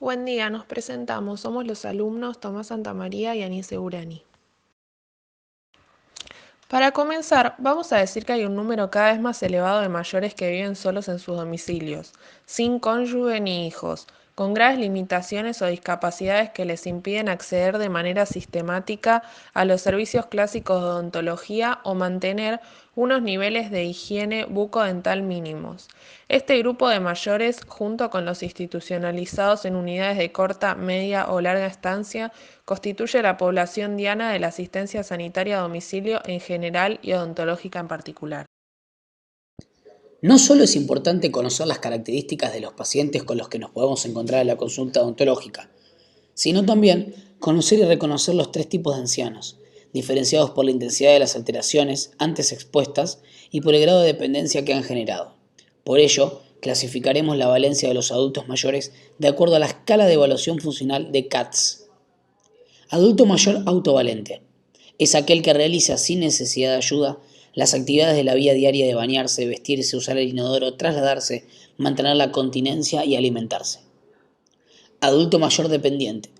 Buen día, nos presentamos. Somos los alumnos Tomás Santamaría y Anise Urani. Para comenzar, vamos a decir que hay un número cada vez más elevado de mayores que viven solos en sus domicilios, sin cónyuge ni hijos, con graves limitaciones o discapacidades que les impiden acceder de manera sistemática a los servicios clásicos de odontología o mantener unos niveles de higiene bucodental mínimos. Este grupo de mayores, junto con los institucionalizados en unidades de corta, media o larga estancia, constituye la población diana de la asistencia sanitaria a domicilio en general y odontológica en particular. No solo es importante conocer las características de los pacientes con los que nos podemos encontrar en la consulta odontológica, sino también conocer y reconocer los tres tipos de ancianos, diferenciados por la intensidad de las alteraciones antes expuestas y por el grado de dependencia que han generado. Por ello, clasificaremos la valencia de los adultos mayores de acuerdo a la escala de evaluación funcional de CATS. Adulto mayor autovalente. Es aquel que realiza sin necesidad de ayuda las actividades de la vida diaria de bañarse, vestirse, usar el inodoro, trasladarse, mantener la continencia y alimentarse. Adulto mayor dependiente.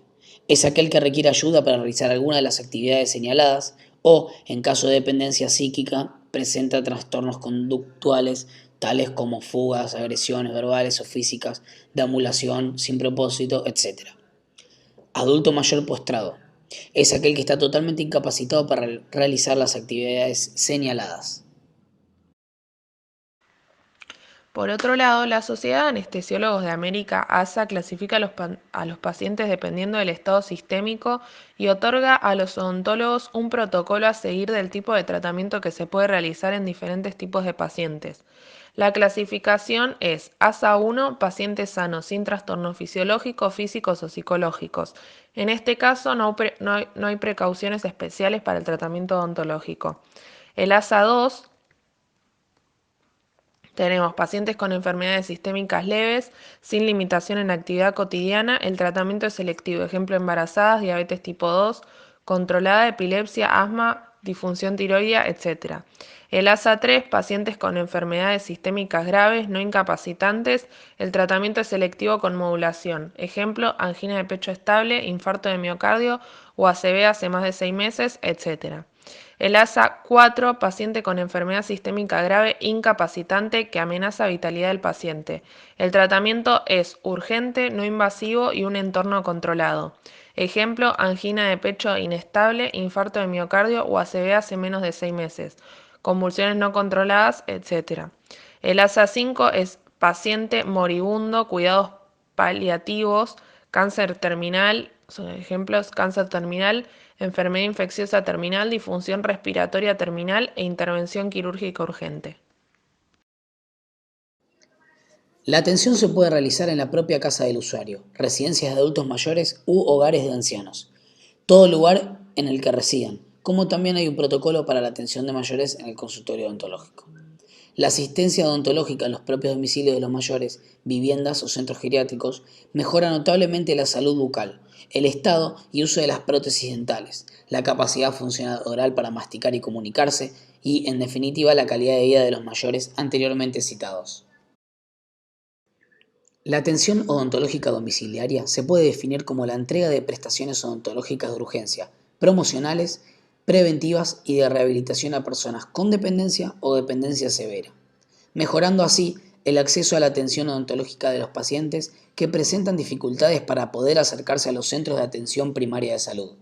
Es aquel que requiere ayuda para realizar alguna de las actividades señaladas o, en caso de dependencia psíquica, presenta trastornos conductuales tales como fugas, agresiones verbales o físicas, deambulación sin propósito, etc. Adulto mayor postrado. Es aquel que está totalmente incapacitado para realizar las actividades señaladas. Por otro lado, la Sociedad de Anestesiólogos de América, ASA, clasifica a los pacientes dependiendo del estado sistémico y otorga a los odontólogos un protocolo a seguir del tipo de tratamiento que se puede realizar en diferentes tipos de pacientes. La clasificación es ASA 1, paciente sano, sin trastornos fisiológicos, físicos o psicológicos. En este caso no hay precauciones especiales para el tratamiento odontológico. El ASA 2 tenemos pacientes con enfermedades sistémicas leves, sin limitación en actividad cotidiana. El tratamiento es selectivo, ejemplo, embarazadas, diabetes tipo 2, controlada, epilepsia, asma, disfunción tiroidea, etc. El ASA 3, pacientes con enfermedades sistémicas graves, no incapacitantes. El tratamiento es selectivo con modulación. Ejemplo, angina de pecho estable, infarto de miocardio o ACV hace más de 6 meses, etc. El ASA 4, paciente con enfermedad sistémica grave incapacitante que amenaza vitalidad del paciente. El tratamiento es urgente, no invasivo y un entorno controlado. Ejemplo, angina de pecho inestable, infarto de miocardio o ACV hace menos de 6 meses, convulsiones no controladas, etc. El ASA 5 es paciente moribundo, cuidados paliativos, cáncer terminal, son ejemplos, cáncer terminal, enfermedad infecciosa terminal, disfunción respiratoria terminal e intervención quirúrgica urgente. La atención se puede realizar en la propia casa del usuario, residencias de adultos mayores u hogares de ancianos, todo lugar en el que residan, como también hay un protocolo para la atención de mayores en el consultorio odontológico. La asistencia odontológica en los propios domicilios de los mayores, viviendas o centros geriátricos mejora notablemente la salud bucal, el estado y uso de las prótesis dentales, la capacidad funcional oral para masticar y comunicarse y, en definitiva, la calidad de vida de los mayores anteriormente citados. La atención odontológica domiciliaria se puede definir como la entrega de prestaciones odontológicas de urgencia, promocionales, preventivas y de rehabilitación a personas con dependencia o dependencia severa, mejorando así el acceso a la atención odontológica de los pacientes que presentan dificultades para poder acercarse a los centros de atención primaria de salud.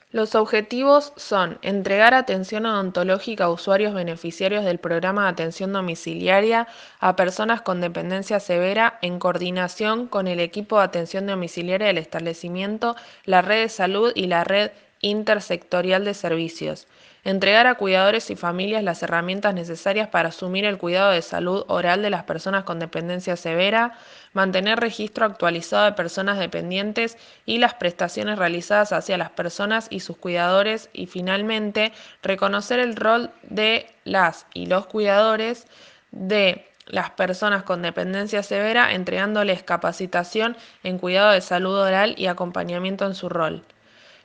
Los objetivos son entregar atención odontológica a usuarios beneficiarios del programa de atención domiciliaria a personas con dependencia severa en coordinación con el equipo de atención domiciliaria del establecimiento, la red de salud y la red intersectorial de servicios. Entregar a cuidadores y familias las herramientas necesarias para asumir el cuidado de salud oral de las personas con dependencia severa, mantener registro actualizado de personas dependientes y las prestaciones realizadas hacia las personas y sus cuidadores y, finalmente, reconocer el rol de las y los cuidadores de las personas con dependencia severa, entregándoles capacitación en cuidado de salud oral y acompañamiento en su rol.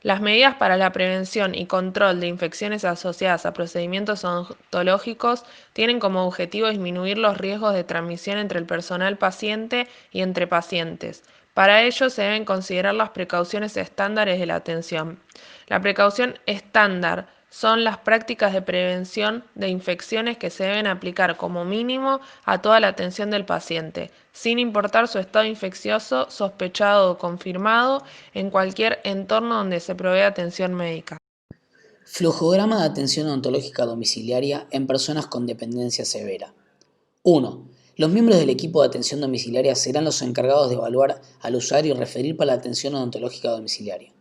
Las medidas para la prevención y control de infecciones asociadas a procedimientos odontológicos tienen como objetivo disminuir los riesgos de transmisión entre el personal paciente y entre pacientes. Para ello se deben considerar las precauciones estándares de la atención. La precaución estándar son las prácticas de prevención de infecciones que se deben aplicar como mínimo a toda la atención del paciente, sin importar su estado infeccioso, sospechado o confirmado, en cualquier entorno donde se provee atención médica. Flujograma de atención odontológica domiciliaria en personas con dependencia severa. 1. Los miembros del equipo de atención domiciliaria serán los encargados de evaluar al usuario y referir para la atención odontológica domiciliaria.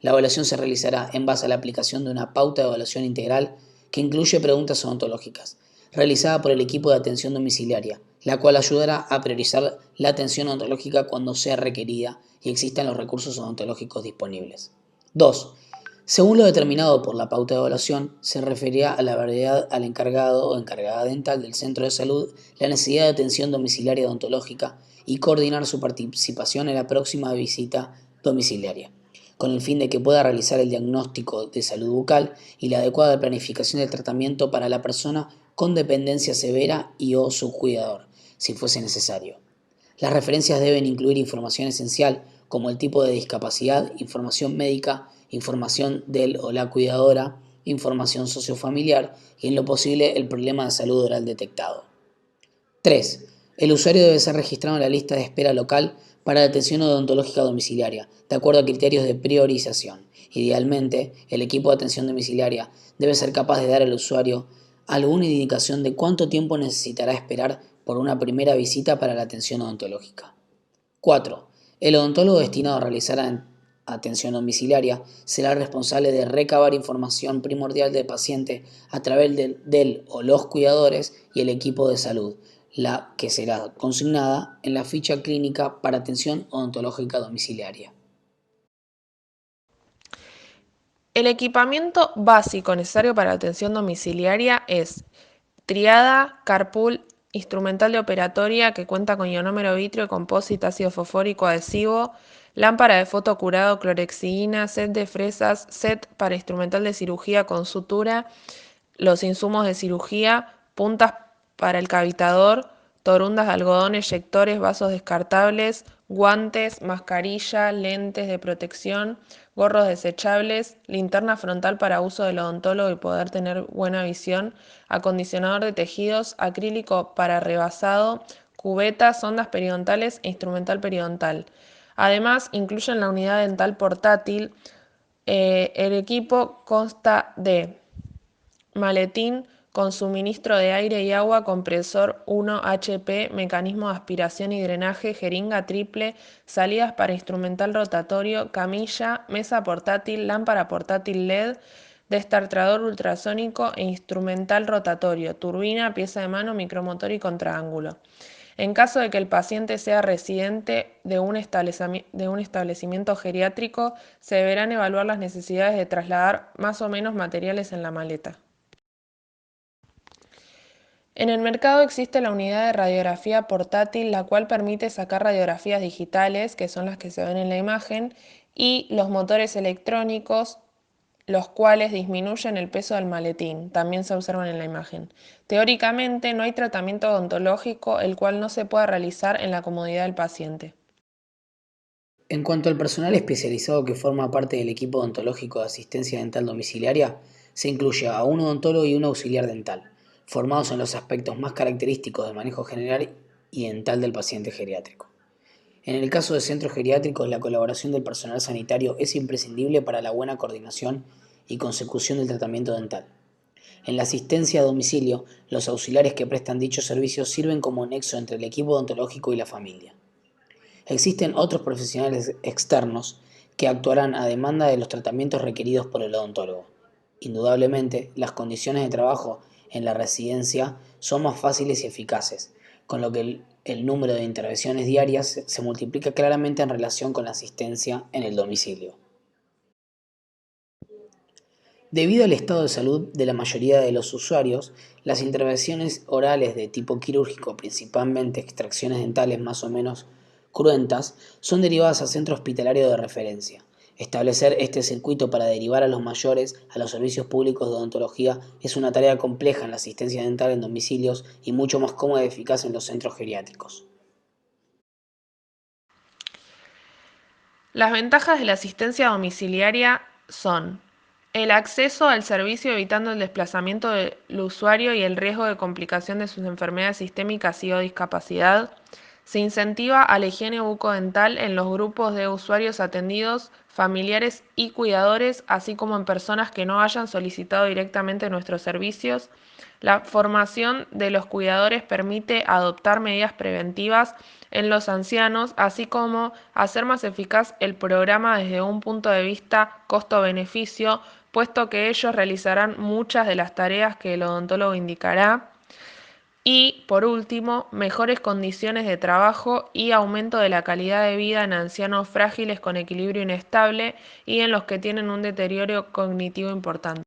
La evaluación se realizará en base a la aplicación de una pauta de evaluación integral que incluye preguntas odontológicas, realizada por el equipo de atención domiciliaria, la cual ayudará a priorizar la atención odontológica cuando sea requerida y existan los recursos odontológicos disponibles. 2. Según lo determinado por la pauta de evaluación, se referirá a la variedad al encargado o encargada dental del centro de salud la necesidad de atención domiciliaria odontológica y coordinar su participación en la próxima visita domiciliaria, con el fin de que pueda realizar el diagnóstico de salud bucal y la adecuada planificación del tratamiento para la persona con dependencia severa y o su cuidador, si fuese necesario. Las referencias deben incluir información esencial como el tipo de discapacidad, información médica, información del o la cuidadora, información sociofamiliar y en lo posible el problema de salud oral detectado. 3. El usuario debe ser registrado en la lista de espera local para la atención odontológica domiciliaria, de acuerdo a criterios de priorización. Idealmente, el equipo de atención domiciliaria debe ser capaz de dar al usuario alguna indicación de cuánto tiempo necesitará esperar por una primera visita para la atención odontológica. 4. El odontólogo destinado a realizar atención domiciliaria será responsable de recabar información primordial del paciente a través del o los cuidadores y el equipo de salud, la que será consignada en la ficha clínica para atención odontológica domiciliaria. El equipamiento básico necesario para la atención domiciliaria es triada, carpool, instrumental de operatoria que cuenta con ionómero vitrio, compósito, ácido fosfórico adhesivo, lámpara de foto curado, clorexidina, set de fresas, set para instrumental de cirugía con sutura, los insumos de cirugía, puntas para el cavitador, torundas de algodón, eyectores, vasos descartables, guantes, mascarilla, lentes de protección, gorros desechables, linterna frontal para uso del odontólogo y poder tener buena visión, acondicionador de tejidos, acrílico para rebasado, cubetas, sondas periodontales e instrumental periodontal. Además, incluyen la unidad dental portátil. El equipo consta de maletín con suministro de aire y agua, compresor 1 HP, mecanismo de aspiración y drenaje, jeringa triple, salidas para instrumental rotatorio, camilla, mesa portátil, lámpara portátil LED, destartrador ultrasónico e instrumental rotatorio, turbina, pieza de mano, micromotor y contraángulo. En caso de que el paciente sea residente de un establecimiento geriátrico, se deberán evaluar las necesidades de trasladar más o menos materiales en la maleta. En el mercado existe la unidad de radiografía portátil, la cual permite sacar radiografías digitales, que son las que se ven en la imagen, y los motores electrónicos, los cuales disminuyen el peso del maletín, también se observan en la imagen. Teóricamente, no hay tratamiento odontológico el cual no se pueda realizar en la comodidad del paciente. En cuanto al personal especializado que forma parte del equipo odontológico de asistencia dental domiciliaria, se incluye a un odontólogo y un auxiliar dental, formados en los aspectos más característicos del manejo general y dental del paciente geriátrico. En el caso de centros geriátricos, la colaboración del personal sanitario es imprescindible para la buena coordinación y consecución del tratamiento dental. En la asistencia a domicilio, los auxiliares que prestan dichos servicios sirven como nexo entre el equipo odontológico y la familia. Existen otros profesionales externos que actuarán a demanda de los tratamientos requeridos por el odontólogo. Indudablemente, las condiciones de trabajo en la residencia son más fáciles y eficaces, con lo que el número de intervenciones diarias se multiplica claramente en relación con la asistencia en el domicilio. Debido al estado de salud de la mayoría de los usuarios, las intervenciones orales de tipo quirúrgico, principalmente extracciones dentales más o menos cruentas, son derivadas a centro hospitalario de referencia. Establecer este circuito para derivar a los mayores a los servicios públicos de odontología es una tarea compleja en la asistencia dental en domicilios y mucho más cómoda y eficaz en los centros geriátricos. Las ventajas de la asistencia domiciliaria son el acceso al servicio evitando el desplazamiento del usuario y el riesgo de complicación de sus enfermedades sistémicas y o discapacidad. Se incentiva a la higiene bucodental en los grupos de usuarios atendidos, familiares y cuidadores, así como en personas que no hayan solicitado directamente nuestros servicios. La formación de los cuidadores permite adoptar medidas preventivas en los ancianos, así como hacer más eficaz el programa desde un punto de vista costo-beneficio, puesto que ellos realizarán muchas de las tareas que el odontólogo indicará. Y, por último, mejores condiciones de trabajo y aumento de la calidad de vida en ancianos frágiles con equilibrio inestable y en los que tienen un deterioro cognitivo importante.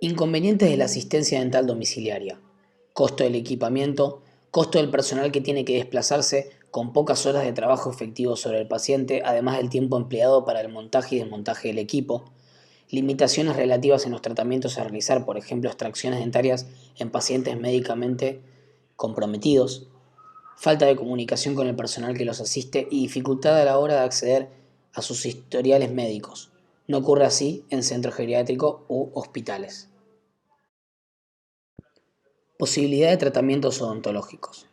Inconvenientes de la asistencia dental domiciliaria. Costo del equipamiento, costo del personal que tiene que desplazarse con pocas horas de trabajo efectivo sobre el paciente, además del tiempo empleado para el montaje y desmontaje del equipo. Limitaciones relativas en los tratamientos a realizar, por ejemplo, extracciones dentarias en pacientes médicamente comprometidos. Falta de comunicación con el personal que los asiste y dificultad a la hora de acceder a sus historiales médicos. No ocurre así en centros geriátricos u hospitales. Posibilidad de tratamientos odontológicos.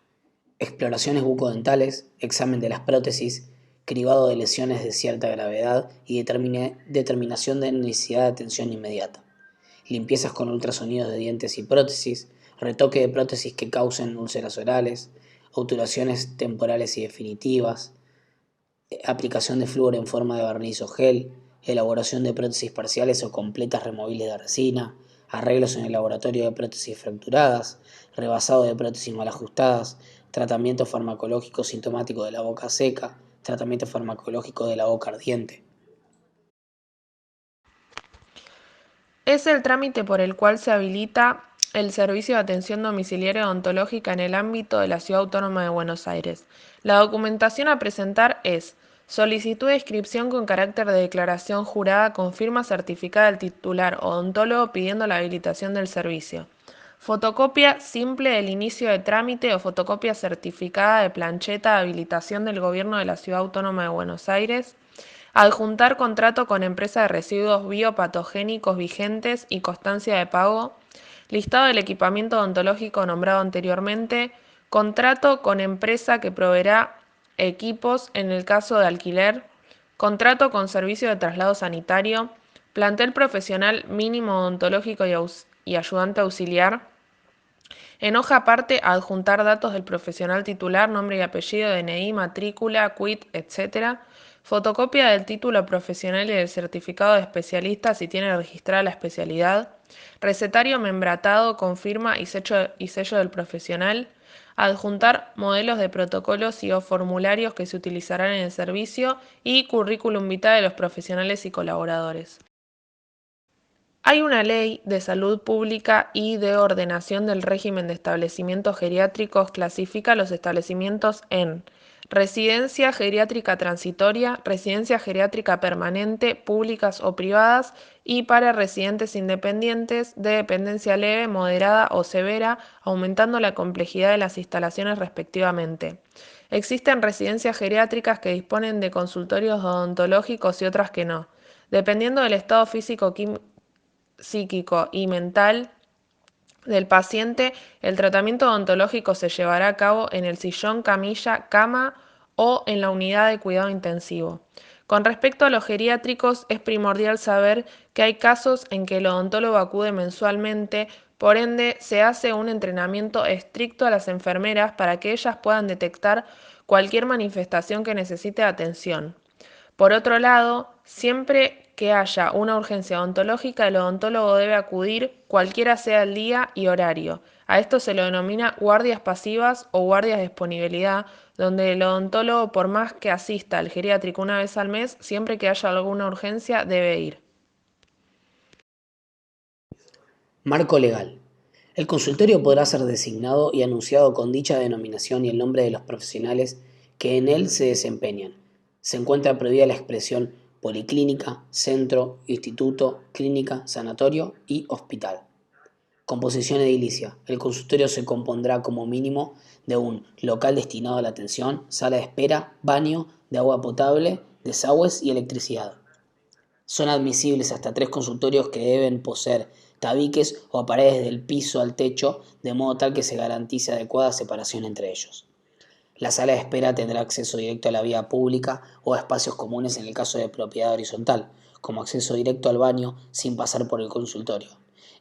Exploraciones bucodentales, examen de las prótesis, cribado de lesiones de cierta gravedad y determinación de necesidad de atención inmediata. Limpiezas con ultrasonidos de dientes y prótesis, retoque de prótesis que causen úlceras orales, obturaciones temporales y definitivas, aplicación de flúor en forma de barniz o gel, elaboración de prótesis parciales o completas removibles de resina, arreglos en el laboratorio de prótesis fracturadas, rebasado de prótesis mal ajustadas, tratamiento farmacológico sintomático de la boca seca, tratamiento farmacológico de la boca ardiente. Es el trámite por el cual se habilita el servicio de atención domiciliaria odontológica en el ámbito de la Ciudad Autónoma de Buenos Aires. La documentación a presentar es solicitud de inscripción con carácter de declaración jurada con firma certificada del titular odontólogo pidiendo la habilitación del servicio. Fotocopia simple del inicio de trámite o fotocopia certificada de plancheta de habilitación del Gobierno de la Ciudad Autónoma de Buenos Aires. Adjuntar contrato con empresa de residuos biopatogénicos vigentes y constancia de pago. Listado del equipamiento odontológico nombrado anteriormente. Contrato con empresa que proveerá equipos en el caso de alquiler. Contrato con servicio de traslado sanitario. Plantel profesional mínimo odontológico y ayudante auxiliar. En hoja aparte, adjuntar datos del profesional titular, nombre y apellido, DNI, matrícula, quit, etc. Fotocopia del título profesional y del certificado de especialista si tiene registrada la especialidad. Recetario membratado con firma y sello del profesional. Adjuntar modelos de protocolos y o formularios que se utilizarán en el servicio y currículum vitae de los profesionales y colaboradores. Hay una ley de salud pública y de ordenación del régimen de establecimientos geriátricos. Clasifica los establecimientos en residencia geriátrica transitoria, residencia geriátrica permanente, públicas o privadas, y para residentes independientes de dependencia leve, moderada o severa, aumentando la complejidad de las instalaciones respectivamente. Existen residencias geriátricas que disponen de consultorios odontológicos y otras que no. Dependiendo del estado físico, psíquico y mental del paciente, el tratamiento odontológico se llevará a cabo en el sillón, camilla, cama o en la unidad de cuidado intensivo. Con respecto a los geriátricos, es primordial saber que hay casos en que el odontólogo acude mensualmente, por ende se hace un entrenamiento estricto a las enfermeras para que ellas puedan detectar cualquier manifestación que necesite atención. Por otro lado, siempre que haya una urgencia odontológica, el odontólogo debe acudir cualquiera sea el día y horario. A esto se lo denomina guardias pasivas o guardias de disponibilidad, donde el odontólogo, por más que asista al geriátrico una vez al mes, siempre que haya alguna urgencia, debe ir. Marco legal. El consultorio podrá ser designado y anunciado con dicha denominación y el nombre de los profesionales que en él se desempeñan, Se encuentra prohibida la expresión policlínica, centro, instituto, clínica, sanatorio y hospital. Composición edilicia. El consultorio se compondrá como mínimo de un local destinado a la atención, sala de espera, baño, de agua potable, desagües y electricidad. Son admisibles hasta 3 consultorios que deben poseer tabiques o paredes del piso al techo, de modo tal que se garantice adecuada separación entre ellos. La sala de espera tendrá acceso directo a la vía pública o a espacios comunes en el caso de propiedad horizontal, como acceso directo al baño sin pasar por el consultorio.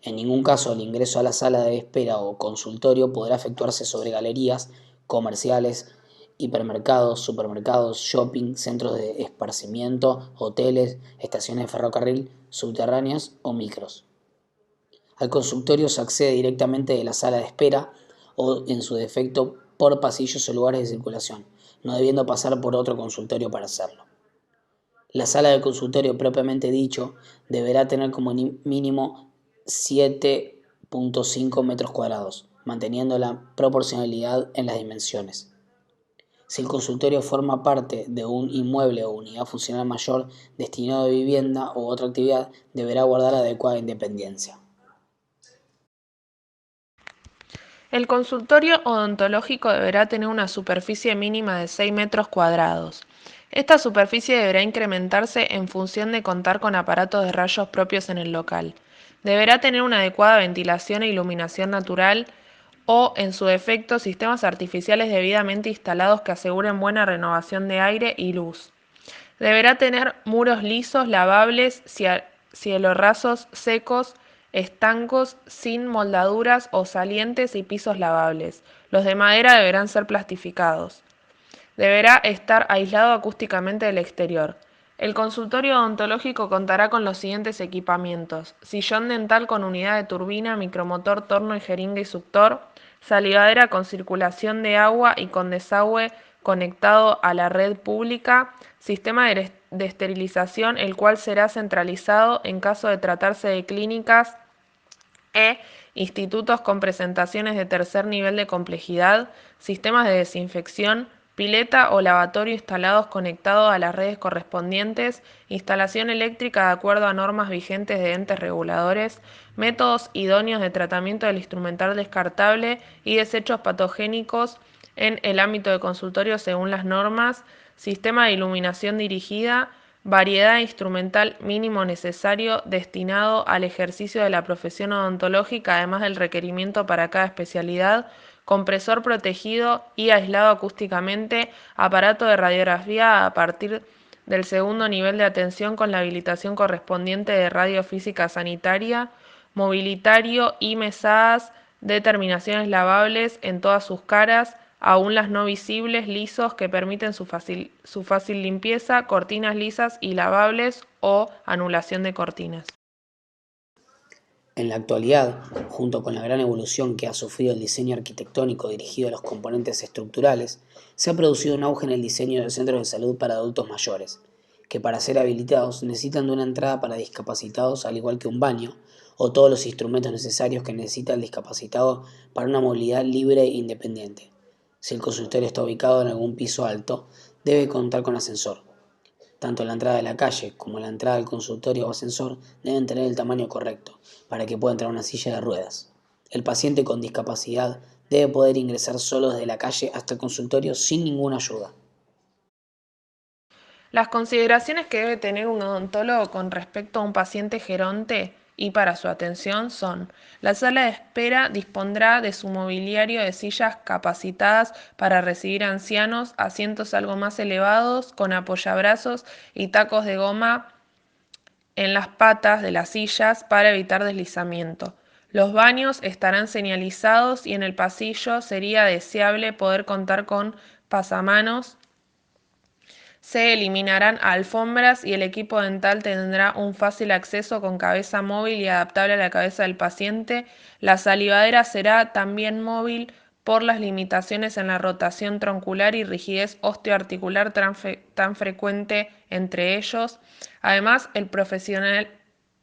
En ningún caso el ingreso a la sala de espera o consultorio podrá efectuarse sobre galerías, comerciales, hipermercados, supermercados, shopping, centros de esparcimiento, hoteles, estaciones de ferrocarril, subterráneas o micros. Al consultorio se accede directamente de la sala de espera o, en su defecto, por pasillos o lugares de circulación, no debiendo pasar por otro consultorio para hacerlo. La sala de consultorio propiamente dicho deberá tener como mínimo 7,5 metros cuadrados, manteniendo la proporcionalidad en las dimensiones. Si el consultorio forma parte de un inmueble o unidad funcional mayor destinado a vivienda u otra actividad, deberá guardar adecuada independencia. El consultorio odontológico deberá tener una superficie mínima de 6 metros cuadrados. Esta superficie deberá incrementarse en función de contar con aparatos de rayos propios en el local. Deberá tener una adecuada ventilación e iluminación natural o, en su defecto, sistemas artificiales debidamente instalados que aseguren buena renovación de aire y luz. Deberá tener muros lisos, lavables, cielos rasos, secos, estancos, sin moldaduras o salientes y pisos lavables. Los de madera deberán ser plastificados. Deberá estar aislado acústicamente del exterior. El consultorio odontológico contará con los siguientes equipamientos: sillón dental con unidad de turbina, micromotor, torno y jeringa y suctor, salivadera con circulación de agua y con desagüe conectado a la red pública, sistema de esterilización, el cual será centralizado en caso de tratarse de clínicas e institutos con presentaciones de tercer nivel de complejidad, sistemas de desinfección, pileta o lavatorio instalados conectados a las redes correspondientes, instalación eléctrica de acuerdo a normas vigentes de entes reguladores, métodos idóneos de tratamiento del instrumental descartable y desechos patogénicos en el ámbito de consultorio según las normas, sistema de iluminación dirigida, variedad instrumental mínimo necesario destinado al ejercicio de la profesión odontológica, además del requerimiento para cada especialidad, compresor protegido y aislado acústicamente, aparato de radiografía a partir del segundo nivel de atención con la habilitación correspondiente de radiofísica sanitaria, mobilitario y mesadas de terminaciones lavables en todas sus caras, aún las no visibles, lisos que permiten su fácil limpieza, cortinas lisas y lavables o anulación de cortinas. En la actualidad, junto con la gran evolución que ha sufrido el diseño arquitectónico dirigido a los componentes estructurales, se ha producido un auge en el diseño de centros de salud para adultos mayores, que para ser habilitados necesitan de una entrada para discapacitados al igual que un baño o todos los instrumentos necesarios que necesita el discapacitado para una movilidad libre e independiente. Si el consultorio está ubicado en algún piso alto, debe contar con ascensor. Tanto la entrada de la calle como la entrada del consultorio o ascensor deben tener el tamaño correcto para que pueda entrar una silla de ruedas. El paciente con discapacidad debe poder ingresar solo desde la calle hasta el consultorio sin ninguna ayuda. Las consideraciones que debe tener un odontólogo con respecto a un paciente geronte y para su atención son: la sala de espera dispondrá de su mobiliario de sillas capacitadas para recibir ancianos, asientos algo más elevados, con apoyabrazos y tacos de goma en las patas de las sillas para evitar deslizamiento. Los baños estarán señalizados y en el pasillo sería deseable poder contar con pasamanos. Se eliminarán alfombras y el equipo dental tendrá un fácil acceso con cabeza móvil y adaptable a la cabeza del paciente. La salivadera será también móvil por las limitaciones en la rotación troncular y rigidez osteoarticular tan frecuente entre ellos. Además, el profesional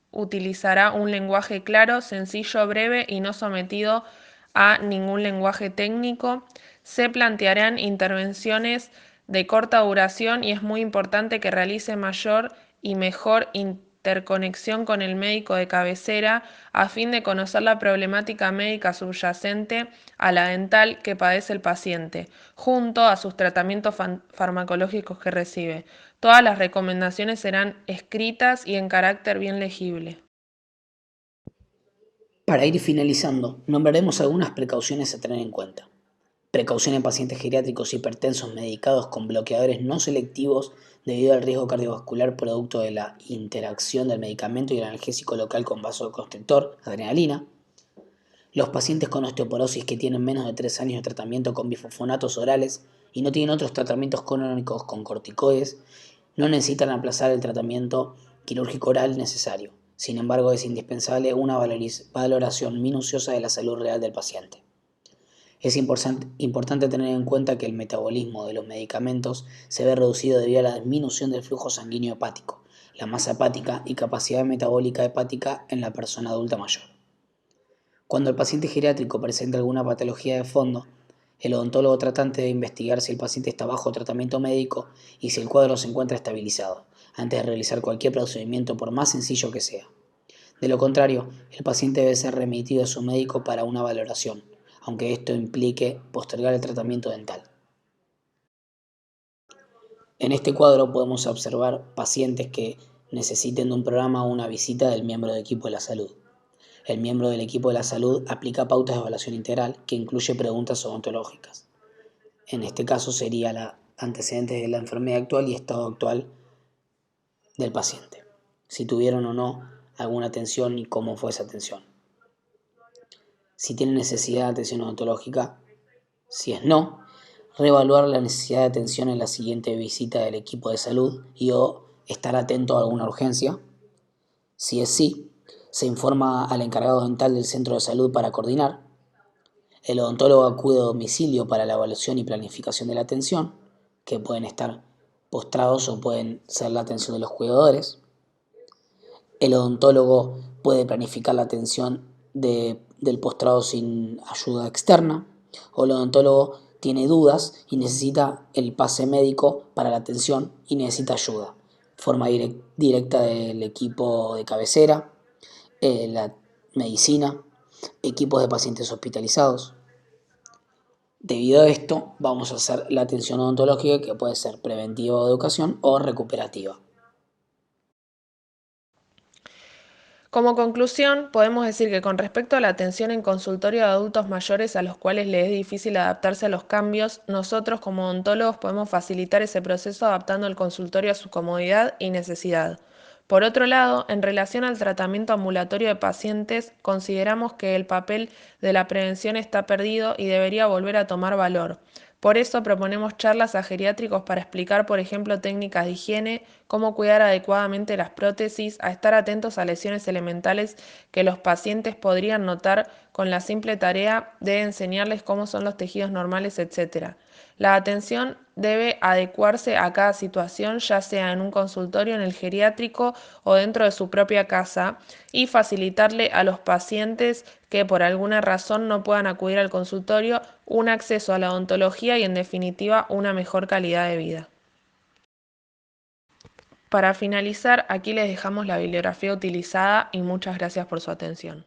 utilizará un lenguaje claro, sencillo, breve y no sometido a ningún lenguaje técnico. Se plantearán intervenciones de corta duración y es muy importante que realice mayor y mejor interconexión con el médico de cabecera a fin de conocer la problemática médica subyacente a la dental que padece el paciente, junto a sus tratamientos farmacológicos que recibe. Todas las recomendaciones serán escritas y en carácter bien legible. Para ir finalizando, nombraremos algunas precauciones a tener en cuenta. Precaución en pacientes geriátricos hipertensos medicados con bloqueadores no selectivos debido al riesgo cardiovascular producto de la interacción del medicamento y el analgésico local con vasoconstrictor, adrenalina. Los pacientes con osteoporosis que tienen menos de 3 años de tratamiento con bifosfonatos orales y no tienen otros tratamientos crónicos con corticoides no necesitan aplazar el tratamiento quirúrgico oral necesario. Sin embargo, es indispensable una valoración minuciosa de la salud real del paciente. Es importante tener en cuenta que el metabolismo de los medicamentos se ve reducido debido a la disminución del flujo sanguíneo hepático, la masa hepática y capacidad metabólica hepática en la persona adulta mayor. Cuando el paciente geriátrico presenta alguna patología de fondo, el odontólogo tratante debe investigar si el paciente está bajo tratamiento médico y si el cuadro se encuentra estabilizado, antes de realizar cualquier procedimiento por más sencillo que sea. De lo contrario, el paciente debe ser remitido a su médico para una valoración, aunque esto implique postergar el tratamiento dental. En este cuadro podemos observar pacientes que necesiten de un programa o una visita del miembro del equipo de la salud. El miembro del equipo de la salud aplica pautas de evaluación integral que incluye preguntas odontológicas. En este caso sería la antecedentes de la enfermedad actual y estado actual del paciente. Si tuvieron o no alguna atención y cómo fue esa atención. Si tiene necesidad de atención odontológica, si es no, reevaluar la necesidad de atención en la siguiente visita del equipo de salud y o estar atento a alguna urgencia. Si es sí, se informa al encargado dental del centro de salud para coordinar. El odontólogo acude a domicilio para la evaluación y planificación de la atención, que pueden estar postrados o pueden ser la atención de los cuidadores. El odontólogo puede planificar la atención del postrado sin ayuda externa. O el odontólogo tiene dudas y necesita el pase médico para la atención y necesita ayuda. Forma directa del equipo de cabecera, la medicina, equipos de pacientes hospitalizados. Debido a esto, vamos a hacer la atención odontológica que puede ser preventiva o de educación o recuperativa. Como conclusión, podemos decir que con respecto a la atención en consultorio de adultos mayores a los cuales les es difícil adaptarse a los cambios, nosotros como odontólogos podemos facilitar ese proceso adaptando el consultorio a su comodidad y necesidad. Por otro lado, en relación al tratamiento ambulatorio de pacientes, consideramos que el papel de la prevención está perdido y debería volver a tomar valor. Por eso proponemos charlas a geriátricos para explicar, por ejemplo, técnicas de higiene, cómo cuidar adecuadamente las prótesis, a estar atentos a lesiones elementales que los pacientes podrían notar con la simple tarea de enseñarles cómo son los tejidos normales, etc. La atención debe adecuarse a cada situación, ya sea en un consultorio, en el geriátrico o dentro de su propia casa, y facilitarle a los pacientes que por alguna razón no puedan acudir al consultorio un acceso a la odontología y en definitiva una mejor calidad de vida. Para finalizar, aquí les dejamos la bibliografía utilizada y muchas gracias por su atención.